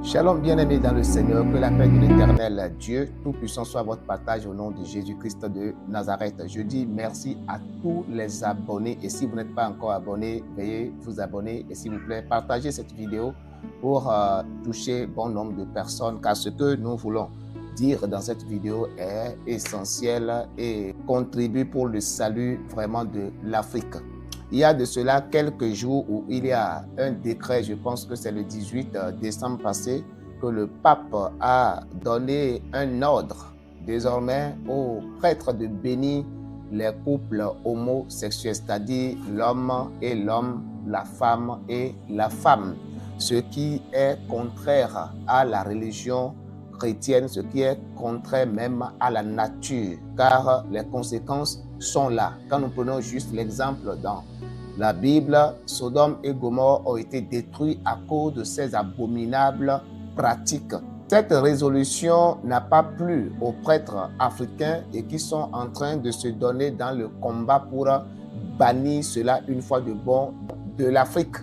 Shalom bien-aimés dans le Seigneur, que la paix de l'Éternel Dieu Tout-Puissant soit votre partage au nom de Jésus-Christ de Nazareth. Je dis merci à tous les abonnés et si vous n'êtes pas encore abonné, veuillez vous abonner et s'il vous plaît, partagez cette vidéo pour toucher bon nombre de personnes car ce que nous voulons dire dans cette vidéo est essentiel et contribue pour le salut vraiment de l'Afrique. Il y a de cela quelques jours où il y a un décret, je pense que c'est le 18 décembre passé, que le pape a donné un ordre désormais aux prêtres de bénir les couples homosexuels, c'est-à-dire l'homme et l'homme, la femme et la femme, ce qui est contraire à la religion chrétienne, ce qui est contraire même à la nature, car les conséquences sont là. Quand nous prenons juste l'exemple dans la Bible, Sodome et Gomorrhe ont été détruits à cause de ces abominables pratiques. Cette résolution n'a pas plu aux prêtres africains et qui sont en train de se donner dans le combat pour bannir cela une fois de bon de l'Afrique.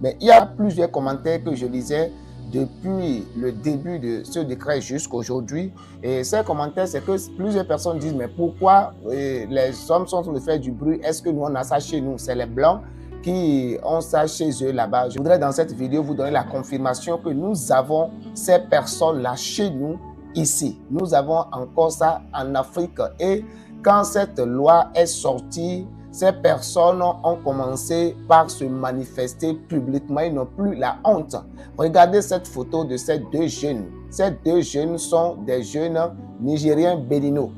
Mais il y a plusieurs commentaires que je lisais depuis le début de ce décret jusqu'à aujourd'hui. Et ces commentaires, c'est que plusieurs personnes disent, mais pourquoi les hommes sont en train de faire du bruit? Est-ce que nous, on a ça chez nous? C'est les Blancs qui ont ça chez eux là-bas. Je voudrais dans cette vidéo vous donner la confirmation que nous avons ces personnes-là chez nous, ici. Nous avons encore ça en Afrique. Et quand cette loi est sortie, ces personnes ont commencé par se manifester publiquement. Ils n'ont plus la honte. Regardez cette photo de ces deux jeunes. Ces deux jeunes sont des jeunes Nigériens béninois.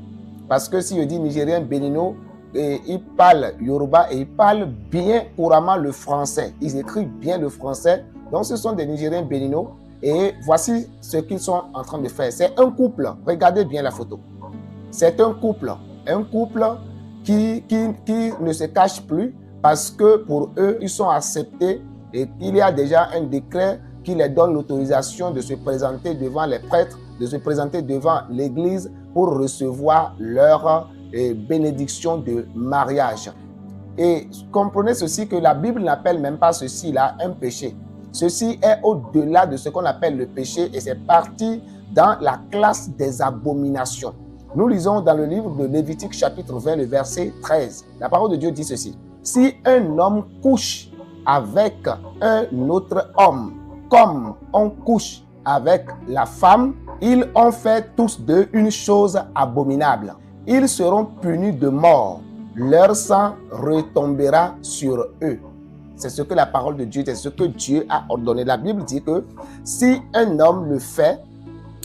Parce que si je dis Nigériens béninois, ils parlent Yoruba et ils parlent bien couramment le français. Ils écrivent bien le français. Donc ce sont des Nigériens béninois. Et voici ce qu'ils sont en train de faire. C'est un couple. Regardez bien la photo. C'est un couple. Un couple qui ne se cache plus parce que pour eux, ils sont acceptés et il y a déjà un décret qui les donne l'autorisation de se présenter devant les prêtres, de se présenter devant l'église pour recevoir leur bénédiction de mariage. Et comprenez ceci que la Bible n'appelle même pas ceci là un péché. Ceci est au-delà de ce qu'on appelle le péché et c'est parti dans la classe des abominations. Nous lisons dans le livre de Lévitique chapitre 20, le verset 13. La parole de Dieu dit ceci. Si un homme couche avec un autre homme, comme on couche avec la femme, ils ont fait tous deux une chose abominable. Ils seront punis de mort. Leur sang retombera sur eux. C'est ce que la parole de Dieu, c'est ce que Dieu a ordonné. La Bible dit que si un homme le fait,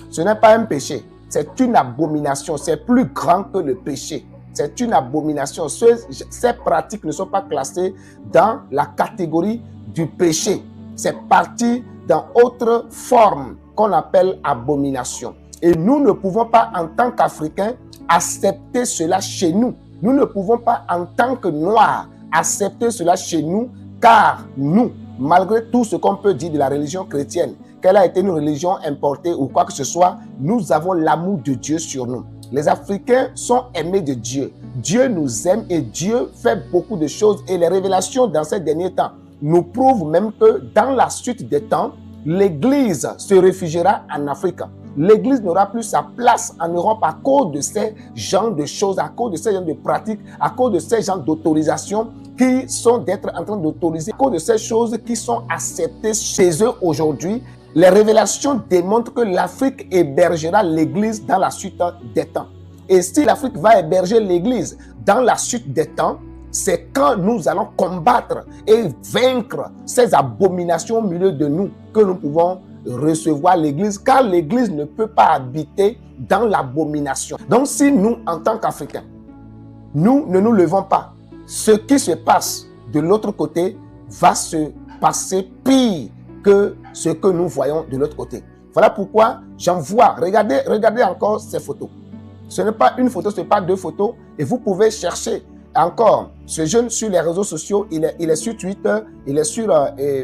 ce n'est pas un péché. C'est une abomination, c'est plus grand que le péché. C'est une abomination. Ces pratiques ne sont pas classées dans la catégorie du péché. C'est parti dans autre forme qu'on appelle abomination. Et nous ne pouvons pas, en tant qu'Africains, accepter cela chez nous. Nous ne pouvons pas, en tant que Noirs, accepter cela chez nous, car nous, malgré tout ce qu'on peut dire de la religion chrétienne, qu'elle a été une religion importée ou quoi que ce soit, nous avons l'amour de Dieu sur nous. Les Africains sont aimés de Dieu. Dieu nous aime et Dieu fait beaucoup de choses. Et les révélations dans ces derniers temps nous prouvent même que dans la suite des temps, l'Église se réfugiera en Afrique. L'Église n'aura plus sa place en Europe à cause de ces genres de choses, à cause de ces genres de pratiques, à cause de ces genres d'autorisation qui sont d'être en train d'autoriser, à cause de ces choses qui sont acceptées chez eux aujourd'hui. Les révélations démontrent que l'Afrique hébergera l'Église dans la suite des temps. Et si l'Afrique va héberger l'Église dans la suite des temps, c'est quand nous allons combattre et vaincre ces abominations au milieu de nous que nous pouvons recevoir l'Église, car l'Église ne peut pas habiter dans l'abomination. Donc si nous, en tant qu'Africains, nous ne nous levons pas, ce qui se passe de l'autre côté va se passer pire que ce que nous voyons de l'autre côté. Voilà pourquoi j'envoie, regardez encore ces photos. Ce n'est pas une photo, ce n'est pas deux photos. Et vous pouvez chercher encore ce jeune sur les réseaux sociaux. Il est sur Twitter, il est sur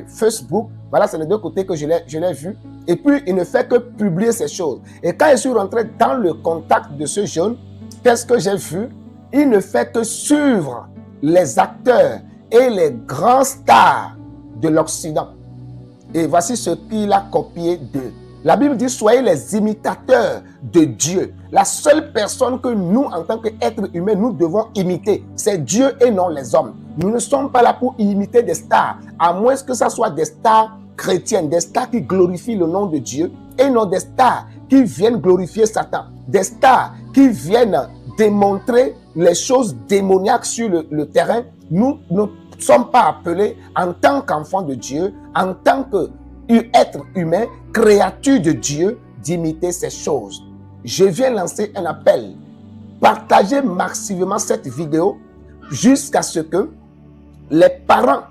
Facebook. Voilà, c'est les deux côtés que je l'ai vu. Et puis, il ne fait que publier ces choses. Et quand je suis rentré dans le contact de ce jeune, qu'est-ce que j'ai vu? Il ne fait que suivre les acteurs et les grands stars de l'Occident. Et voici ce qu'il a copié d'eux. La Bible dit, soyez les imitateurs de Dieu. La seule personne que nous, en tant qu'êtres humains, nous devons imiter, c'est Dieu et non les hommes. Nous ne sommes pas là pour imiter des stars, à moins que ce soit des stars chrétiennes, des stars qui glorifient le nom de Dieu, et non des stars qui viennent glorifier Satan, des stars qui viennent démontrer les choses démoniaques sur le terrain. Nous ne sommes pas appelés en tant qu'enfants de Dieu, en tant qu'être humain, créature de Dieu, d'imiter ces choses. Je viens lancer un appel. Partagez massivement cette vidéo jusqu'à ce que les parents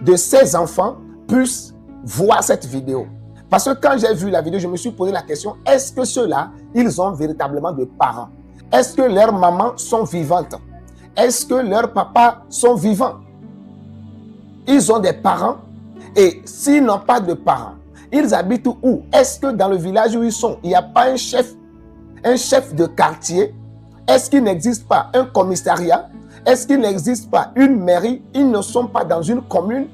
de ces enfants puissent voir cette vidéo. Parce que quand j'ai vu la vidéo, je me suis posé la question, est-ce que ceux-là, ils ont véritablement de parents? Est-ce que leurs mamans sont vivantes? Est-ce que leurs papas sont vivants? Ils ont des parents, et s'ils n'ont pas de parents, ils habitent où? Est-ce que dans le village où ils sont, il n'y a pas un chef de quartier? Est-ce qu'il n'existe pas un commissariat? Est-ce qu'il n'existe pas une mairie? Ils ne sont pas dans une commune.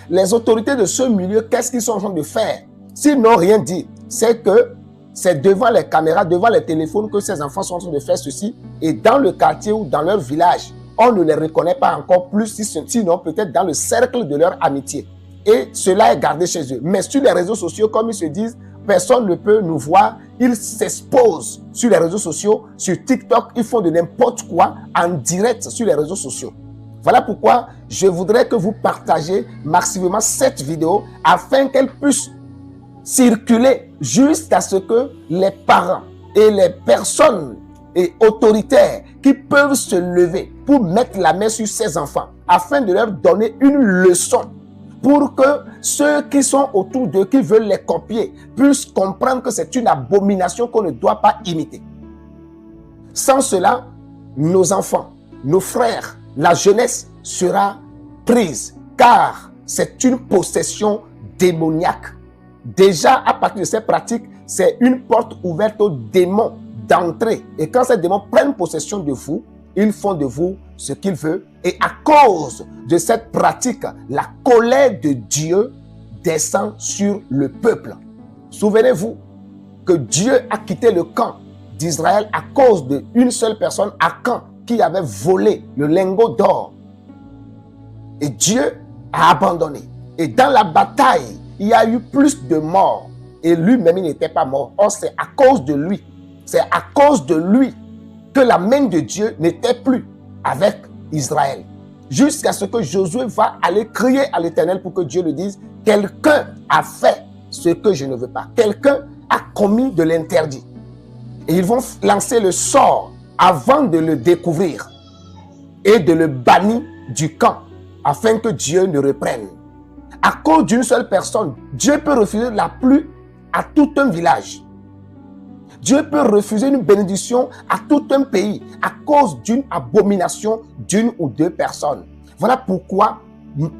Les autorités de ce milieu, qu'est-ce qu'ils sont en train de faire? S'ils n'ont rien dit, c'est que c'est devant les caméras, devant les téléphones que ces enfants sont en train de faire ceci. Et dans le quartier ou dans leur village, on ne les reconnaît pas encore plus, sinon peut-être dans le cercle de leur amitié. Et cela est gardé chez eux. Mais sur les réseaux sociaux, comme ils se disent, personne ne peut nous voir. Ils s'exposent sur les réseaux sociaux, sur TikTok, ils font de n'importe quoi en direct sur les réseaux sociaux. Voilà pourquoi je voudrais que vous partagez massivement cette vidéo afin qu'elle puisse circuler jusqu'à ce que les parents et les personnes et autoritaires qui peuvent se lever pour mettre la main sur ces enfants afin de leur donner une leçon pour que ceux qui sont autour d'eux, qui veulent les copier, puissent comprendre que c'est une abomination qu'on ne doit pas imiter. Sans cela, nos enfants, nos frères, la jeunesse sera prise, car c'est une possession démoniaque. Déjà, à partir de ces pratiques, c'est une porte ouverte aux démons d'entrer. Et quand ces démons prennent possession de vous, ils font de vous ce qu'ils veulent. Et à cause de cette pratique, la colère de Dieu descend sur le peuple. Souvenez-vous que Dieu a quitté le camp d'Israël à cause d'une seule personne, Akan, qui avait volé le lingot d'or. Et Dieu a abandonné. Et dans la bataille, il y a eu plus de morts. Et lui-même, il n'était pas mort. Or, c'est à cause de lui. C'est à cause de lui que la main de Dieu n'était plus avec Israël. Jusqu'à ce que Josué va aller crier à l'Éternel pour que Dieu le dise. Quelqu'un a fait ce que je ne veux pas. Quelqu'un a commis de l'interdit. Et ils vont lancer le sort avant de le découvrir et de le bannir du camp afin que Dieu ne reprenne. À cause d'une seule personne, Dieu peut refuser la pluie à tout un village. Dieu peut refuser une bénédiction à tout un pays à cause d'une abomination d'une ou deux personnes. Voilà pourquoi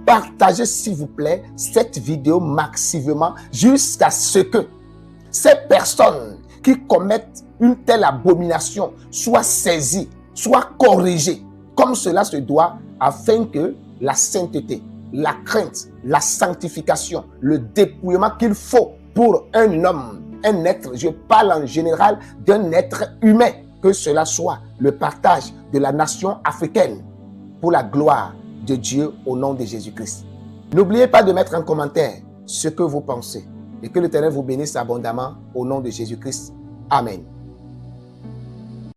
partagez s'il vous plaît cette vidéo massivement jusqu'à ce que ces personnes qui commettent une telle abomination soient saisies, soient corrigées comme cela se doit afin que la sainteté, la crainte, la sanctification, le dépouillement qu'il faut pour un homme, un être, je parle en général d'un être humain, que cela soit le partage de la nation africaine pour la gloire de Dieu au nom de Jésus-Christ. N'oubliez pas de mettre en commentaire ce que vous pensez et que l'Éternel vous bénisse abondamment au nom de Jésus-Christ. Amen.